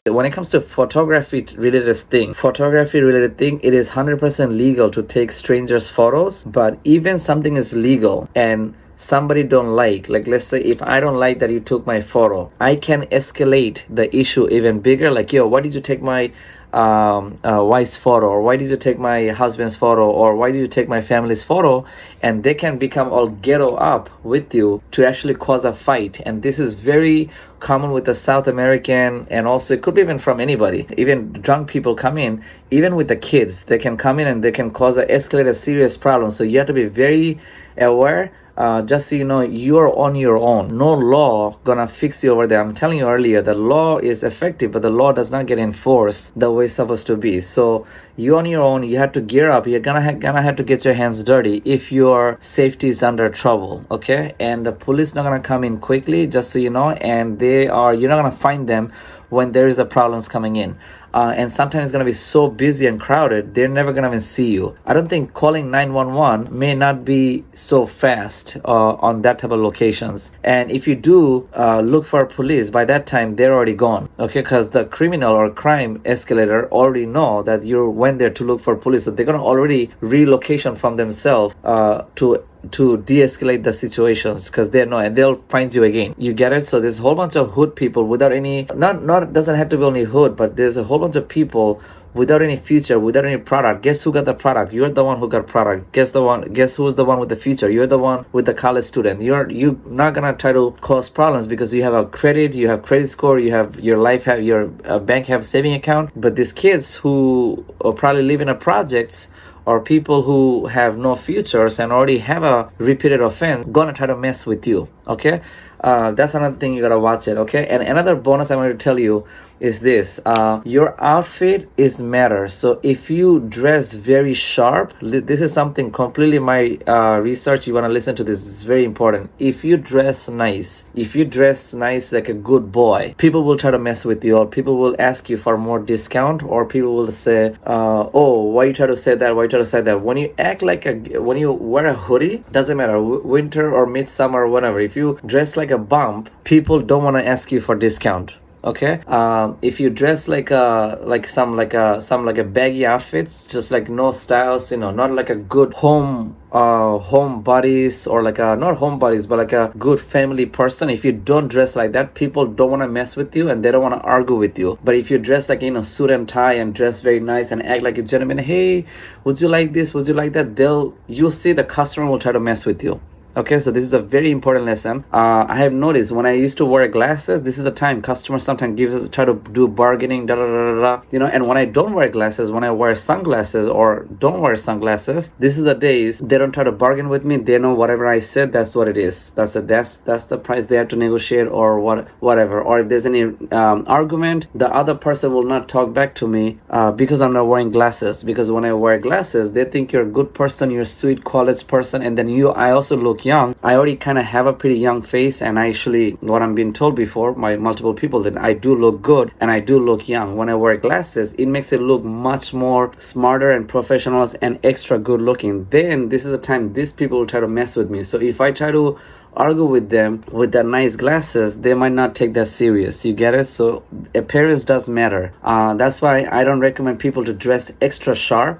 When it comes to photography related thing, it is 100% legal to take strangers photos. But even something is legal and somebody don't like let's say if I don't like that you took my photo, I can escalate the issue even bigger. Like, yo, why did you take my wife's photo, or why did you take my husband's photo, or why did you take my family's photo? And they can become all ghetto up with you to actually cause a fight. And this is very common with the South American, and also it could be even from anybody. Even drunk people come in, even with the kids, they can come in and they can escalate a serious problem. So you have to be very aware. Just so you know, you're on your own. No law gonna fix you over there. I'm telling you earlier, the law is effective, but the law does not get enforced the way it's supposed to be. So you on your own, you have to gear up. You're gonna have to get your hands dirty if your safety is under trouble, okay? And the police not gonna come in quickly, just so you know, and you're not gonna find them when there is a problems coming in. And sometimes it's going to be so busy and crowded, they're never going to even see you. I don't think calling 911 may not be so fast on that type of locations. And if you do look for police, by that time, they're already gone. Okay, because the criminal or crime escalator already know that you went there to look for police. So they're going to already relocation from themselves to de-escalate the situations, because they know, and they'll find you again. You get it? So there's a whole bunch of hood people without any, not doesn't have to be only hood, but there's a whole bunch of people without any future, without any product. Guess who got the product? You're the one who got product. Guess who's the one with the future? You're the one with the college student. You're not gonna try to cause problems because you have a credit, you have credit score, you have your bank have saving account. But these kids who probably live in a projects, or people who have no futures and already have a repeated offense, gonna try to mess with you, okay? That's another thing you gotta watch it, okay? And another bonus I want to tell you is this. Your outfit is matter. So if you dress very sharp, this is something completely my research, you want to listen to this, is very important. If you dress nice like a good boy, people will try to mess with you, or people will ask you for more discount, or people will say, oh, why you try to say that, when you act like when you wear a hoodie, doesn't matter, winter or midsummer or whatever, if you dress like a bump, people don't want to ask you for discount. Okay, if you dress like a baggy outfits, just like no styles, not like a good home bodies, or like a, not home bodies, but like a good family person. If you don't dress like that, people don't want to mess with you and they don't want to argue with you. But if you dress like suit and tie and dress very nice and act like a gentleman, hey, would you like this, would you like that, you'll see the customer will try to mess with you. Okay, so this is a very important lesson. I have noticed when I used to wear glasses, this is a time customers sometimes try to do bargaining, and when I don't wear glasses, when I wear sunglasses or don't wear sunglasses, this is the days they don't try to bargain with me. They know whatever I said, that's what it is. That's the price they have to negotiate, or whatever. Or if there's any argument, the other person will not talk back to me because I'm not wearing glasses. Because when I wear glasses, they think you're a good person, you're a sweet college person, and then I also look young. I already kind of have a pretty young face, and I actually, what I'm being told before by multiple people, that I do look good and I do look young. When I wear glasses, it makes it look much more smarter and professional and extra good looking. Then this is the time these people will try to mess with me. So if I try to argue with them with the nice glasses, they might not take that serious. You get it? So appearance does matter. That's why I don't recommend people to dress extra sharp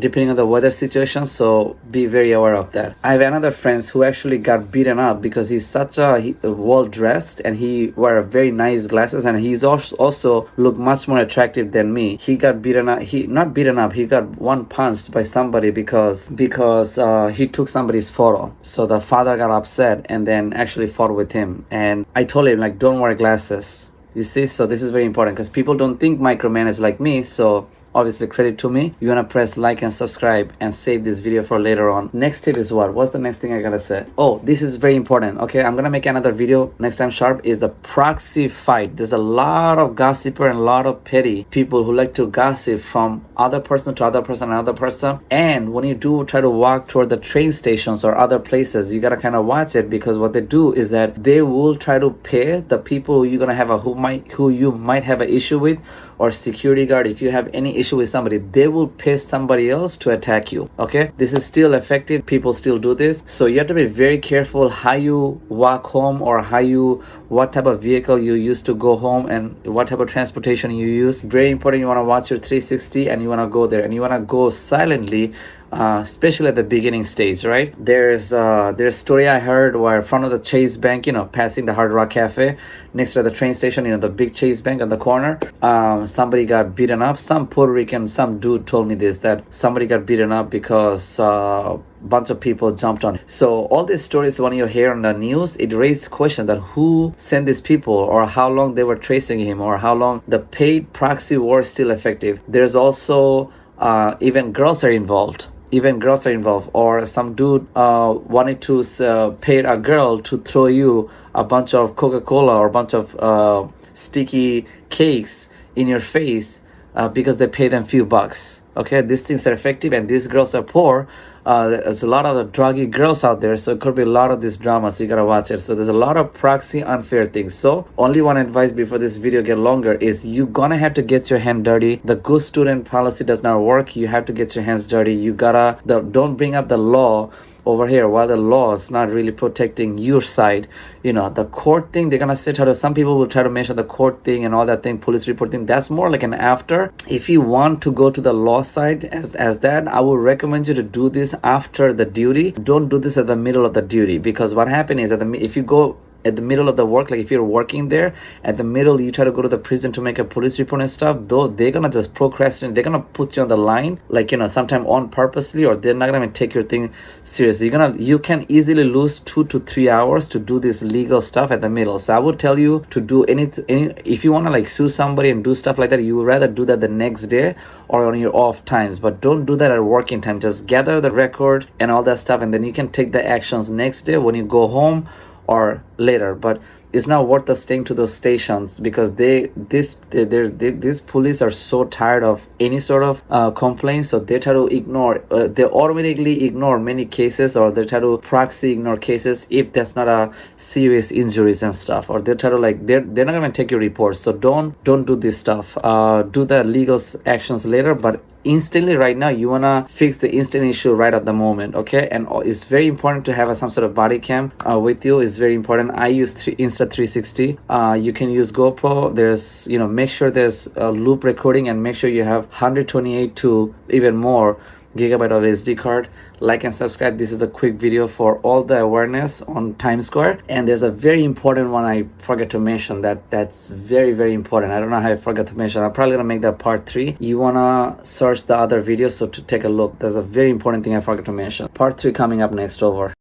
depending on the weather situation. So be very aware of that. I have another friend who actually got beaten up because he's such a well dressed and he wear very nice glasses, and he's also look much more attractive than me. He got beaten up. He got one punched by somebody because he took somebody's photo. So the father got upset and then actually fought with him. And I told him, like, don't wear glasses. You see, so this is very important because people don't think micromanage like me. So obviously credit to me. You want to press like and subscribe and save this video for later on. Next tip is what's the next thing I gotta say? Oh, this is very important. Okay, I'm gonna make another video next time sharp, is the proxy fight. There's a lot of gossiper and a lot of petty people who like to gossip from other person to other person and other person. And when you do try to walk toward the train stations or other places, you gotta kind of watch it, because what they do is that they will try to pay the people you're gonna have who you might have an issue with, or security guard. If you have any issue issue with somebody, they will pay somebody else to attack you. Okay, this is still effective. People still do this, so you have to be very careful how you walk home, or what type of vehicle you use to go home, and what type of transportation you use. Very important. You want to watch your 360, and you want to go there, and you want to go silently, especially at the beginning stage, right? There's a story I heard where in front of the Chase Bank, passing the Hard Rock Cafe next to the train station, the big Chase Bank on the corner, somebody got beaten up. Some Puerto Rican, some dude told me this, that somebody got beaten up because bunch of people jumped on it. So all these stories, when you hear on the news, it raises question that who sent these people, or how long they were tracing him, or how long the paid proxy war is still effective. There's also even girls are involved. Or some dude wanted to pay a girl to throw you a bunch of Coca-Cola or a bunch of sticky cakes in your face because they pay them few bucks. Okay, these things are effective, and these girls are poor. There's a lot of the druggy girls out there, so it could be a lot of this drama, so you gotta watch it. So there's a lot of proxy unfair things. So only one advice before this video get longer is you gonna have to get your hand dirty. The good student policy does not work. You have to get your hands dirty. You gotta don't bring up the law over here while the law is not really protecting your side. The court thing, they're gonna say, some people will try to mention the court thing and all that thing, police report thing. That's more like an after. If you want to go to the law side as that, I would recommend you to do this after the duty. Don't do this at the middle of the duty, because what happens is if you go at the middle of the work, like if you're working there at the middle, you try to go to the prison to make a police report and stuff, though they're gonna just procrastinate. They're gonna put you on the line, like sometime on purposely, or they're not gonna even take your thing seriously. You can easily lose 2 to 3 hours to do this legal stuff at the middle. So I would tell you to do any if you want to sue somebody and do stuff like that, you would rather do that the next day or on your off times, but don't do that at working time. Just gather the record and all that stuff, and then you can take the actions next day when you go home or later. But it's not worth of staying to those stations, because these police are so tired of any sort of complaints, so they try to ignore, they automatically ignore many cases, or they try to proxy ignore cases if that's not a serious injuries and stuff, or they try to they're not gonna take your reports. So don't do this stuff. Do the legal actions later, but instantly right now you want to fix the instant issue right at the moment. Okay, and it's very important to have some sort of body cam with you. Is very important. I use Insta360. You can use GoPro. There's make sure there's loop recording, and make sure you have 128 to even more gigabyte of SD card. Like and subscribe. This is a quick video for all the awareness on Times Square. And there's a very important one I forgot to mention, that's very, very important. I don't know how I forgot to mention. I'm probably gonna make that part 3. You wanna search the other videos so to take a look. There's a very important thing I forgot to mention. Part 3 coming up next. Over.